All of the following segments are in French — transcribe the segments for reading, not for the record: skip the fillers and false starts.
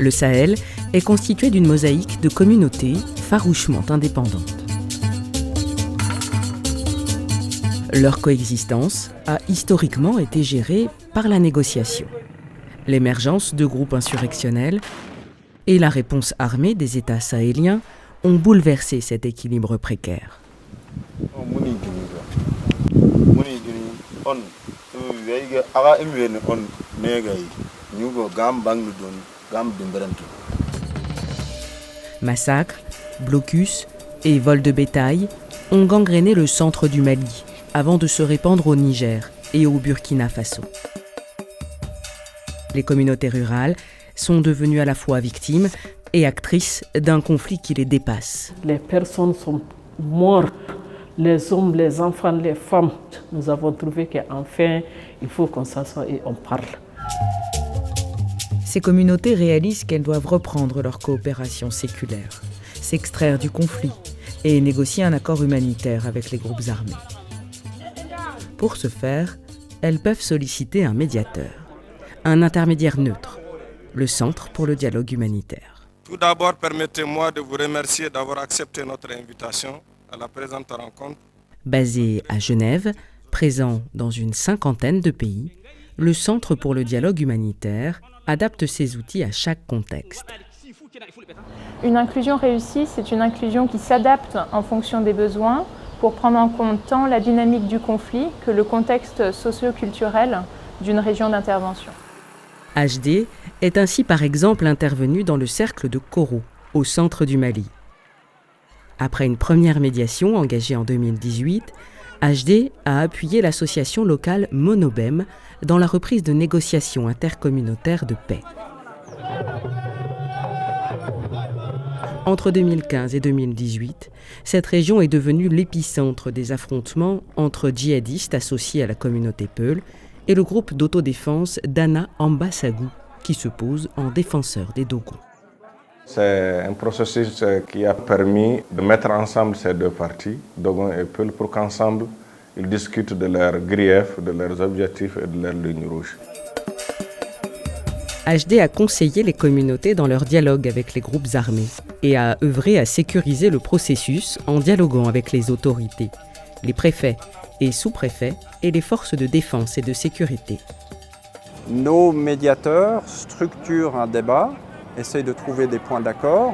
Le Sahel est constitué d'une mosaïque de communautés farouchement indépendantes. Leur coexistence a historiquement été gérée par la négociation. L'émergence de groupes insurrectionnels et la réponse armée des États sahéliens ont bouleversé cet équilibre précaire. Massacres, blocus et vols de bétail ont gangréné le centre du Mali avant de se répandre au Niger et au Burkina Faso. Les communautés rurales sont devenues à la fois victimes et actrices d'un conflit qui les dépasse. Les personnes sont mortes, les hommes, les enfants, les femmes. Nous avons trouvé qu'enfin, il faut qu'on s'assoie et on parle. Ces communautés réalisent qu'elles doivent reprendre leur coopération séculaire, s'extraire du conflit et négocier un accord humanitaire avec les groupes armés. Pour ce faire, elles peuvent solliciter un médiateur, un intermédiaire neutre, le Centre pour le dialogue humanitaire. Tout d'abord, permettez-moi de vous remercier d'avoir accepté notre invitation à la présente rencontre. Basé à Genève, présent dans une 50aine de pays, le Centre pour le dialogue humanitaire adapte ses outils à chaque contexte. Une inclusion réussie, c'est une inclusion qui s'adapte en fonction des besoins pour prendre en compte tant la dynamique du conflit que le contexte socio-culturel d'une région d'intervention. HD est ainsi par exemple intervenu dans le cercle de Koro, au centre du Mali. Après une première médiation engagée en 2018, HD a appuyé l'association locale Monobem dans la reprise de négociations intercommunautaires de paix. Entre 2015 et 2018, cette région est devenue l'épicentre des affrontements entre djihadistes associés à la communauté Peul et le groupe d'autodéfense Dana Ambasagou, qui se pose en défenseur des Dogons. C'est un processus qui a permis de mettre ensemble ces deux parties, Dogon et Peul, pour qu'ensemble, ils discutent de leurs griefs, de leurs objectifs et de leurs lignes rouges. HD a conseillé les communautés dans leur dialogue avec les groupes armés et a œuvré à sécuriser le processus en dialoguant avec les autorités, les préfets et sous-préfets et les forces de défense et de sécurité. Nos médiateurs structurent un débat, essayent de trouver des points d'accord,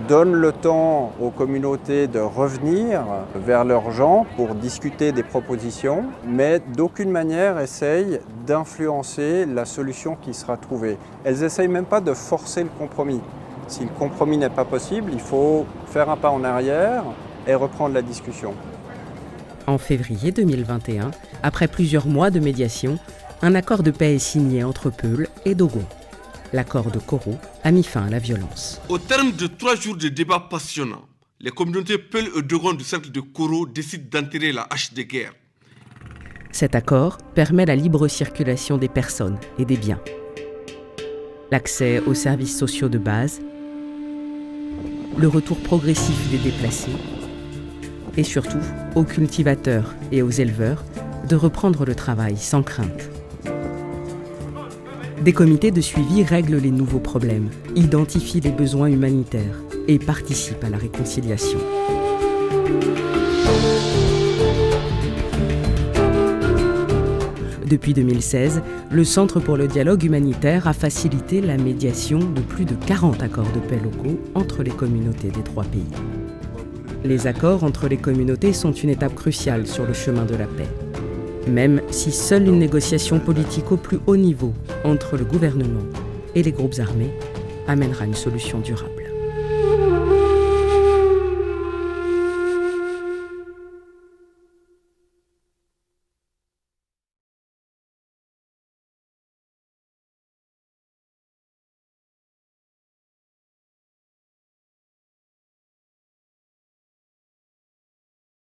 donnent le temps aux communautés de revenir vers leurs gens pour discuter des propositions, mais d'aucune manière essayent d'influencer la solution qui sera trouvée. Elles n'essayent même pas de forcer le compromis. Si le compromis n'est pas possible, il faut faire un pas en arrière et reprendre la discussion. En février 2021, après plusieurs mois de médiation, un accord de paix est signé entre Peul et Dogon. L'accord de Koro a mis fin à la violence. Au terme de 3 jours de débats passionnants, les communautés Peul et Dogon du cercle de Koro décident d'enterrer la hache de guerre. Cet accord permet la libre circulation des personnes et des biens, l'accès aux services sociaux de base, le retour progressif des déplacés et surtout aux cultivateurs et aux éleveurs de reprendre le travail sans crainte. Des comités de suivi règlent les nouveaux problèmes, identifient les besoins humanitaires et participent à la réconciliation. Depuis 2016, le Centre pour le dialogue humanitaire a facilité la médiation de plus de 40 accords de paix locaux entre les communautés des 3 pays. Les accords entre les communautés sont une étape cruciale sur le chemin de la paix. Même si seule une négociation politique au plus haut niveau entre le gouvernement et les groupes armés amènera une solution durable.